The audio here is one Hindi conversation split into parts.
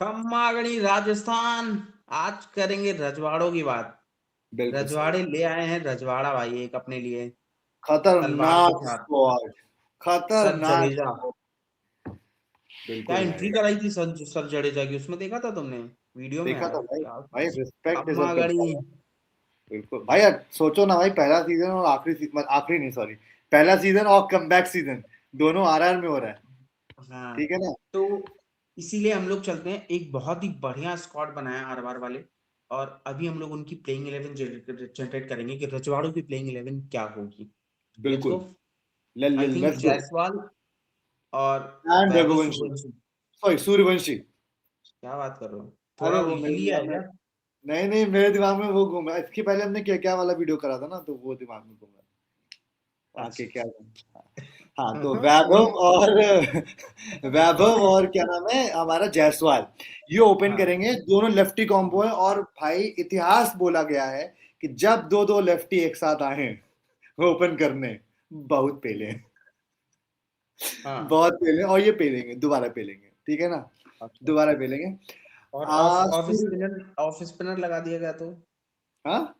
खम्मागड़ी राजस्थान। आज करेंगे रजवाड़ों की बात। बिल्कुल सही। रजवाड़े ले आए हैं, रजवाड़ा भाई एक अपने लिए तलवार के खतरनाक साथ। स्क्वाड। सर खतरनाक जडेजा। स्क्वाड। क्या बिल्कुल एंट्री भाई। कराई थी सर जडेजा की, उसमें देखा था तुमने वीडियो में देखा यार? था भाई। क्या भाई रिस्पेक्ट डिजर्व करता खम्मागड़ी। है। बिल्कुल भाई यार, सोचो ना भाई, पहला सीजन और आखिरी सीजन, आखिरी नहीं सॉरी, पहला सीजन और कमबैक सीजन दोनों आरआर में हो रहा है। हाँ, ठीक है ना। तो इसीलिए हम लोग चलते हैं, एक बहुत ही बढ़िया स्क्वाड बनाया आर बार वाले। और अभी हम लोग उनकी प्लेइंग 11 जनरेट करेंगे कि रजवाड़ों की प्लेइंग 11 क्या होगी। लेट्स बिल्कुल। Go. I think let's go. Jaiswal और एंड वैभव रघुवंशी। सूर्यवंशी। सॉरी, सूर्यवंशी। क्या बात कर रहे हो? अरे थोड़ा वो मेरे हिली दिमाग है में, क्या? नहीं नहीं, मेरे दिमाग में वो घूम रहा है, इसके पहले हमने क्या क्या वाला वीडियो करा था ना, तो वो दिमाग में घूम रहा है। हाँ, क्या अच्छा। क्या। हाँ, तो वैभव और वैभव और क्या नाम है हमारा, जायसवाल। ये ओपन हाँ। करेंगे, दोनों लेफ्टी कॉम्बो है, और भाई इतिहास बोला गया है कि जब दो दो लेफ्टी एक साथ आए ओपन करने, बहुत पहले, हाँ। बहुत पहले, और ये पेलेंगे, दोबारा पेलेंगे, ठीक है ना। अच्छा। दोबारा पेलेंगे। और ऑफ आ off Surya. Spinner, off spinner लगा दिया गया तो? हाँ।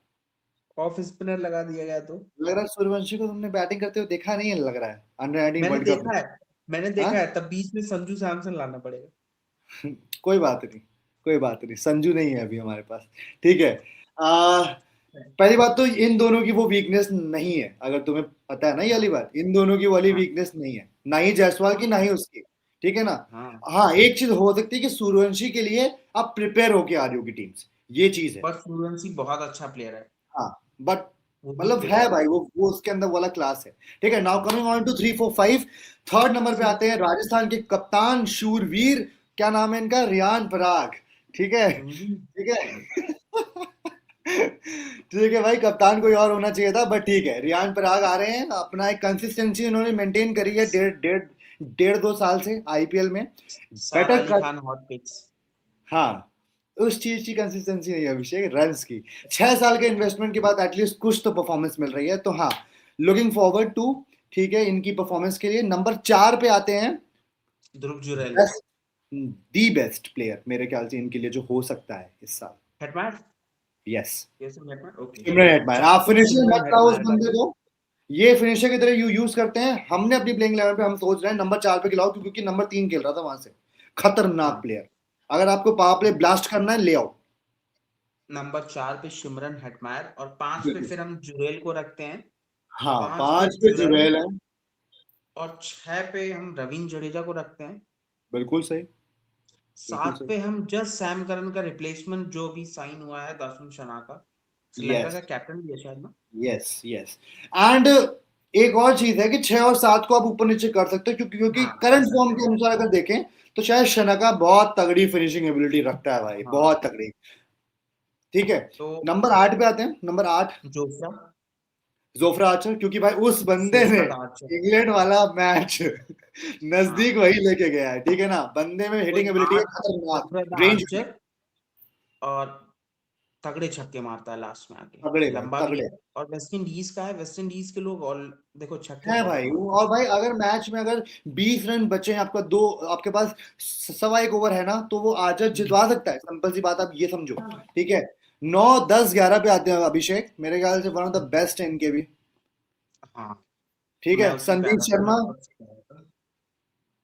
ऑफ स्पिनर लगा दिया गया तो? लग रहा है सूर्यवंशी को तुमने बैटिंग करते हुए देखा नहीं है, लग रहा है अंडर 19 मैंने वर्ल्ड कप में। देखा है, मैंने हाँ। देखा है, तब बीच में संजू सैमसन लाना पड़ेगा। कोई बात नहीं, कोई बात नहीं, संजू नहीं है अभी हमारे पास। ठीक है। आ, पहली बात तो इन दोनों की वो वीकनेस नहीं है, अगर तुम्हें पता है ना, ये वाली हाँ। बात, इन दोनों की वाली हाँ। वीकनेस नहीं है, ना ही जायसवाल की, हाँ। ना ही उसकी। ठीक है ना। हाँ। हाँ, एक चीज हो सकती है कि सूर्यवंशी के लिए आप प्रिपेयर होके आ रही होगी टीम से, ये चीज है। पर सूर्यवंशी बहुत अच्छा प्लेयर है। हाँ। बट वो भी मतलब फिट है है। भाई, वो उसके अंदर वाला क्लास है। ठीक है, now coming on to 3 4 5। Third number पे आते हैं राजस्थान के कप्तान शूरवीर, क्या नाम है इनका, रियान पराग। ठीक है। हम्म। ठीक है। ठीक है भाई, कप्तान कोई और होना चाहिए था, बट ठीक है, रियान पराग आ रहे हैं, अपना एक कंसिस्टेंसी उन्होंने मेंटेन करी है डेढ़ डेढ़ डेढ़ 2 साल से आईपीएल में। सारा बेटर अली कर। Khan hot pics. हाँ, उस चीज की कंसिस्टेंसी नहीं है अभिषेक, रन्स की। 6 साल के इन्वेस्टमेंट के बाद एटलीस्ट कुछ तो परफॉर्मेंस मिल रही है, तो हाँ, लुकिंग फॉरवर्ड टू, ठीक है, इनकी परफॉर्मेंस के लिए। नंबर 4 पे आते हैं, Dhruv Jurel. Best, the best player मेरे ख्याल से इनके लिए जो हो सकता है इस साल। हेटमैट। यस। कैसे हेटमैट? ओके। सिमरन हेटमायर, आप 4 पे फिनिशर सिमरन मत लाओ उस हेटमायर बंदे करके। को। ये फिनिशर की तरह यूज करते हैं, हमने अपनी प्लेइंग 11 पे हम सोच रहे हैं नंबर 4 पे खिलाओ, क्योंकि नंबर 3 खेल रहा था वहां से। खतरनाक हाँ। प्लेयर। अगर आपको पावर प्ले ब्लास्ट करना है, ले आओ। नंबर 4 पे सिमरन हेटमायर और 5 पे बिल्कुल। फिर हम जुरेल को रखते हैं। हाँ, 5 पे 5 पे जुरेल। जुड़ैल है। और 6 पे हम रविंद्र जडेजा को रखते हैं। बिल्कुल सही। बिल्कुल 7 सही। पे हम जस्ट सैम करन का रिप्लेसमेंट जो भी साइन हुआ है, दासुन शना का। श्रीलंका यस। का कैप्टन भी है शायद ना। Yes yes. एंड एक और चीज है कि 6 और 7 को आप ऊपर नीचे कर सकते हो, क्योंकि हाँ, कर करंट फॉर्म सकते के हैं। अनुसार अगर देखें, तो शायद शनका बहुत तगड़ी फिनिशिंग एबिलिटी रखता है भाई, हाँ। बहुत तगड़ी। ठीक है। तो नंबर 8 पे आते हैं, नंबर 8, जोफ्रा। जोफ्रा आर्चर, क्योंकि भाई उस बंदे ने शेफर्ड आर्चर। इंग्लैंड वाला मैच हाँ। नजदीक वही लेके गया है, ठीक है ना, बंदे में कोई हिटिंग एबिलिटी है 8 खतरनाक। शेफर्ड रेंज भी आर्चर। और तगड़े छक्के मारता है लास्ट में आके। तगड़े भाई, लंबा भी तगड़े है। और वेस्ट इंडीज का है, वेस्ट इंडीज के लोग और देखो छक्के है बहुत भाई। मारते और भाई अगर मैच में अगर 20 रन बचे हैं, आपका दो, आपके पास सवा एक ओवर है ना, तो वो आज हैं। जितवा सकता है, सिंपल सी बात, आप ये समझो। ठीक है। 9 10 11 पे आते हैं अभिषेक, मेरे ख्याल से वन ऑफ द बेस्ट है इनके भी। हाँ, ठीक मैं है, उसी पे आ संदीप रहा था, मैं शर्मा। वापस कह रहा था।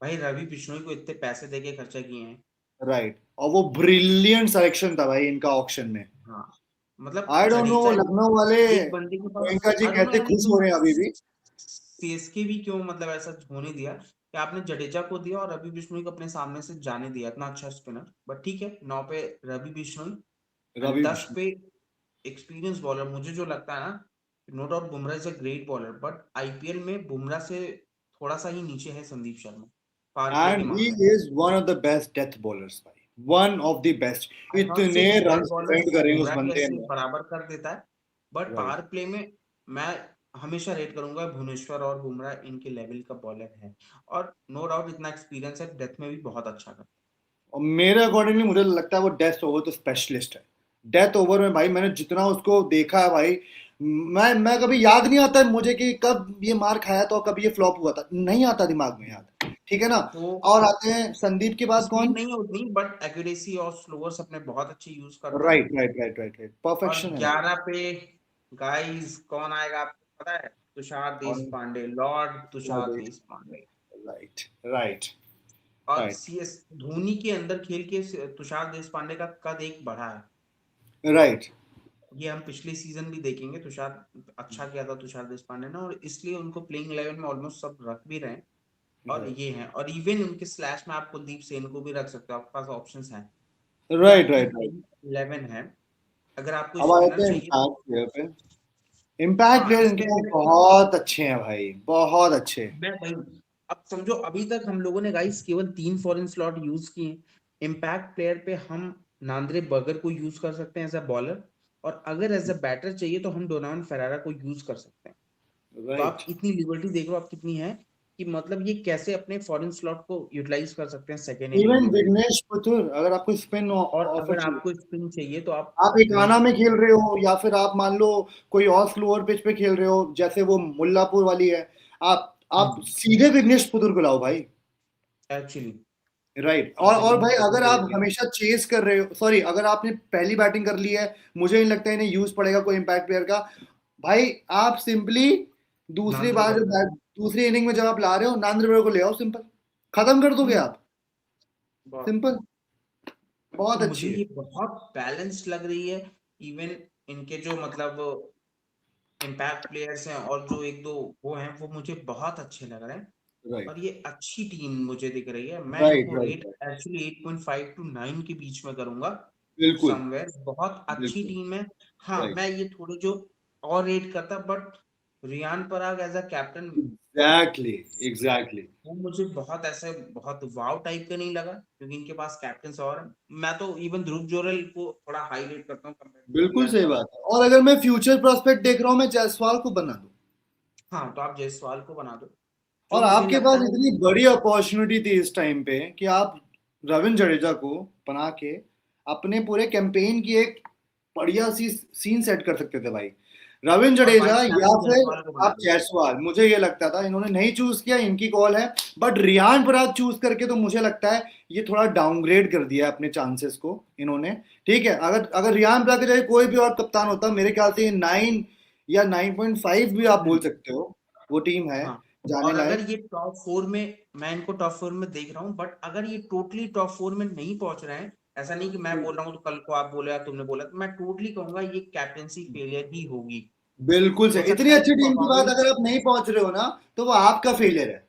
भाई रवि बिश्नोई को इतने पैसे देके खर्चा किए हैं। राइट, और वो ब्रिलियंट सिलेक्शन था भाई इनका ऑक्शन में। हाँ। मतलब I don't know, Jadeja Lucknow वाले एक बंदे के पास, गोयनका जी आई डोंट नो कैसे यार, खुश हो रहे हैं अभी भी। सीएसके भी क्यों मतलब ऐसा होने दिया कि आपने जडेजा को दिया और रवि बिश्नोई को अपने सामने से जाने दिया, इतना अच्छा स्पिनर। बट ठीक है, 9 पे रवि बिश्नोई एंड रवि 10 बिश्नोई। पे एक्सपीरियंस बॉलर मुझे जो लगता है ना, no doubt Bumrah is a great bowler, but IPL में बुमराह से थोड़ा सा ही नीचे है संदीप शर्मा, पावर प्ले के एंड ही मामले में। Is one of the best death bowlers भाई, one of the best. I not say इतने कि रन डेथ बॉलर डिफेंड करें उस बुमराह के बंदे ऐसे ने। बराबर कर देता है, बट राइट। पावर प्ले में मैं हमेशा रेट करूंगा भुवनेश्वर और बुमराह इनके लेवल का बॉलर है। और नो डाउट इतना एक्सपीरियंस है, डेथ में भी बहुत अच्छा करता और मेरे अकॉर्डिंगली मुझे लगता है वो डेथ ओवर तो स्पेशलिस्ट है। डेथ ओवर में भाई मैंने जितना उसको देखा है भाई, मैं कभी याद नहीं आता है मुझे कि कब ये मार खाया था और कब ये फ्लॉप हुआ था, नहीं आता दिमाग में याद। ठीक है ना। तो और आते हैं संदीप के बाद स्पीड कौन? नहीं है उतनी, बट एक्यूरेसी और स्लोअर्स अपने बहुत अच्छे यूज करता है। Right right right right right, और परफेक्शन है भाई। 11 पे गाइस कौन आएगा आपको पता है? तुषार देश कौन? पांडे, लॉर्ड तुषार देश पांडे। राइट राइट और राइट सीएस धोनी के अंदर खेल के तुषार देश पांडे का कद एक बढ़ा है। राइट। ये हम पिछले सीजन भी देखेंगे, तुषार अच्छा किया था तुषार देश पांडे ने, और इसलिए उनको प्लेइंग 11 में ऑलमोस्ट सब रख भी रहे हैं। और ये हैं, और इवन उनके स्लैश में आप कुलदीप सेन को भी रख सकते हो, आपके पास ऑप्शंस हैं। ये राइट आपकी राइट राइट। प्लेइंग 11 है। अगर आपको अब स्पिनर आते हैं चाहिए इम्पैक्ट तो प्लेयर पे। इम्पैक्ट हाँ प्लेयर इसके इनके पास अंदर बहुत अच्छे हैं भाई, बहुत अच्छे। मैं भाई, अब समझो अभी तक हम लोगों ने गाइस केवल 3 फॉरेन स्लॉट यूज किए। इम्पैक्ट प्लेयर पे हम नांद्रे बर्गर को यूज कर सकते हैं एज अ बॉलर, और अगर एज अ बैटर चाहिए तो हम डोनाल्ड फेरारा को यूज कर सकते हैं। तो राइट। आप इतनी लिबर्टी देख लो आप कितनी है, कि मतलब ये कैसे अपने फॉरेन स्लॉट को यूटिलाइज कर सकते हैं सेकेंड इनिंग इवन में भी। विघ्नेश पुथुर, अगर आपको स्पिन और ऑफर अगर चाहिए, आपको स्पिन चाहिए तो आप आप एकाना विघ्नेश में को, खेल रहे हो या फिर आप मान लो कोई और स्लोअर पिच पे खेल रहे हो जैसे वो मुल्लापुर वाली है, आप सीधे विघ्नेश पुथुर को लाओ भाई। Actually right. और विघ्नेश भाई पुथुर अगर को आप लेके हमेशा चेस कर रहे हो, सॉरी, अगर आपने पहली बैटिंग कर ली है, मुझे नहीं लगता इन्हें यूज पड़ेगा कोई इम्पैक्ट प्लेयर का। भाई आप सिंपली दूसरी नांद्रे बार बर्गर दूसरी इनिंग में जब आप ला रहे हो नांद्रे को ले आओ, सिंपल, खत्म कर दोगे हम्म आप। बहुत। सिंपल, तो बहुत मुझे अच्छी है। ये बहुत बैलेंस्ड लग रही है। इवन इनके जो मतलब इम्पैक्ट प्लेयर्स हैं और जो एक दो वो हैं, वो मुझे बहुत अच्छे लग रहे हैं। राइट और ये अच्छी टीम मुझे दिख रही है। मैं राइट इनको right rate right. Actually 8.5 to 9 के बीच में करूंगा। बिल्कुल समवेयर बहुत अच्छी बिल्कुल। टीम है। हाँ राइट। मैं ये थोड़ी जो और रेट करता, but Riyan Parag as a captain exactly exactly. वो मुझे बहुत ऐसे बहुत वाव टाइप का नहीं लगा, क्योंकि इनके पास कैप्टन और हैं। मैं तो इवन ध्रुव जोरल को थोड़ा हाई रेट करता हूँ कंपेयर टू बिल्कुल रियान सही पराग। बात है। और अगर मैं फ्यूचर प्रोस्पेक्ट देख रहा हूँ, मैं जायसवाल को बना दूं। हाँ तो आप जायसवाल को बना दो, जो और मुझे आपके पास लगता है इतनी कि बड़ी अपॉर्चुनिटी थी इस टाइम पे कि आप रविंद्र जडेजा को बना के अपने पूरे कैंपेन की एक बढ़िया सी सीन सेट कर सकते थे भाई। रविंद्र और जडेजा वाइस या कैप्टन फिर जायसवाल को बना आप दो। जायसवाल, मुझे ये लगता था इन्होंने नहीं चूज किया, इनकी कॉल है। बट रियान पराग चूज करके तो मुझे लगता है ये थोड़ा डाउनग्रेड कर दिया अपने चांसेस को इन्होंने। ठीक है, अगर अगर रियान पराग के जगह कोई भी और कप्तान होता, मेरे ख्याल से ये 9 या 9.5 भी आप बोल हम्म, सकते हो, वो टीम है हाँ। जाने और अगर लायक। ये टॉप 4 में, मैं इनको टॉप 4 में देख रहा हूँ, बट अगर ये टोटली टॉप 4 में नहीं पहुंच रहे हैं, ऐसा नहीं कि मैं बोल रहा हूँ तो कल को आप बोले या तुमने बोला, तो मैं टोटली कहूंगा ये कैप्टेंसी फेलियर ही होगी। बिल्कुल हो सही, इतनी सकता है अच्छी कि टीम के बाद परफॉर्मेंस, अगर आप नहीं पहुंच रहे हो ना, तो वो आपका फेलियर है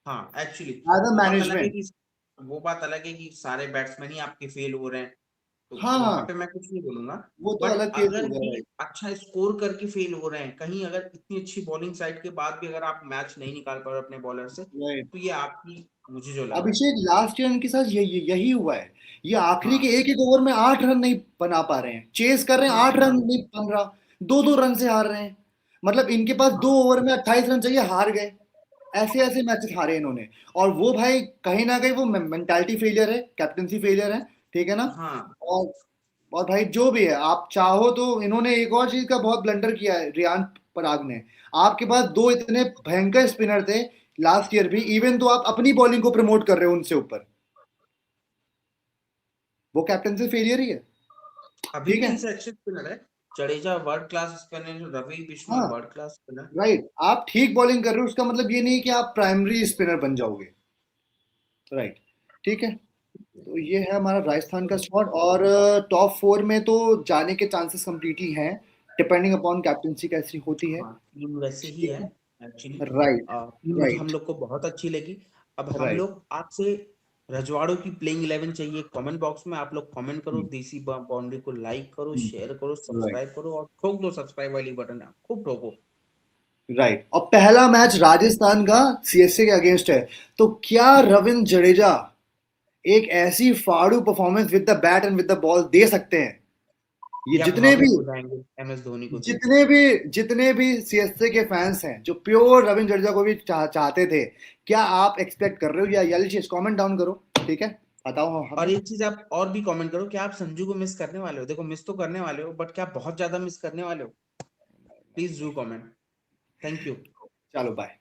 हाँ एक्चुअली एज अ वो बात अलग है मैनेजमेंट। कि वो बात अलग है कि सारे बैट्समैन ही आपके फेल हो रहे हैं, तो हाँ वहां हाँ, पे मैं कुछ नहीं बोलूंगा। वो तो बट अलग केस हो अगर गया ये भाई। अच्छा स्कोर करके फेल हो रहे हैं, कहीं अगर इतनी अच्छी बॉलिंग साइड के बाद भी अगर आप मैच नहीं निकाल पा रहे हो अपने बॉलर से, राइट। तो ये आपकी, मुझे जो लग रहा है। अभिषेक लास्ट ईयर इनके साथ यही हुआ है। ये आखिरी के हाँ एक एक ओवर में 8 रन नहीं बना पा रहे हैं, चेस कर रहे हैं, हाँ 8 रन हाँ नहीं बन रहा, 2-2 रन से हार रहे हैं। मतलब इनके पास हाँ 2 ओवर में 28 रन चाहिए, हार गए। ऐसे ऐसे मैचेस हारे इन्होंने। और वो भाई कहीं ना कहीं वो मेंटालिटी फेलियर है, कैप्टनसी फेलियर है। ठीक है ना। हाँ और और भाई जो भी है, आप चाहो तो इन्होंने एक और चीज का बहुत ब्लंडर किया है रियान पराग ने। आपके पास दो इतने भयंकर स्पिनर थे लास्ट ईयर भी, इवन तो आप अपनी बॉलिंग को प्रमोट कर रहे हो उनसे ऊपर, वो कैप्टनसी फेलियर ही है। अभी ठीक भी है। इनसे अच्छे स्पिनर है। Jadeja world class spinner, Ravi Bishnoi हाँ। World class spinner. राइट, आप ठीक बॉलिंग कर रहे हो, उसका मतलब ये नहीं कि आप प्राइमरी स्पिनर बन जाओगे। राइट। ठीक है। तो ये है हमारा राजस्थान का स्क्वाड, और टॉप 4 में तो जाने के चांसेस कंप्लीटली हैं, डिपेंडिंग अपॉन कैप्टनसी कैसी होती है। हाँ टीम वैसे ही ठीक है है। एक्चुअली। राइट टीम मुझे हम राइट लोग को बहुत अच्छी लगी। अब हम राइट। लोग आपसे रजवाड़ों की प्लेइंग 11 चाहिए, कमेंट बॉक्स में आप लोग कमेंट करो, देसी बाउंड्री को लाइक करो, शेयर करो, राइट सब्सक्राइब करो, और ठोक दो सब्सक्राइब वाली बटन है, खूब ठोको। राइट। और पहला मैच राजस्थान का सीएसके के अगेंस्ट है, तो क्या रविंद्र जडेजा एक ऐसी फाड़ू performance with the bat and with the ball दे सकते हैं? ये या जितने भी भावुक हो जाएंगे एमएस धोनी को देख के। जितने भी सीएसके के फैंस हैं जो प्योर रविंद्र जडेजा को भी चाहते थे, क्या आप एक्सपेक्ट कर रहे हो? या यलिश कमेंट डाउन करो। ठीक है, बताओ और हमें। एक चीज आप और भी कमेंट करो कि आप संजू को मिस करने वाले हो, देखो मिस तो करने वाले हो, बट क्या बहुत ज्यादा मिस करने वाले हो? Please do comment. Thank you. चलो बाय।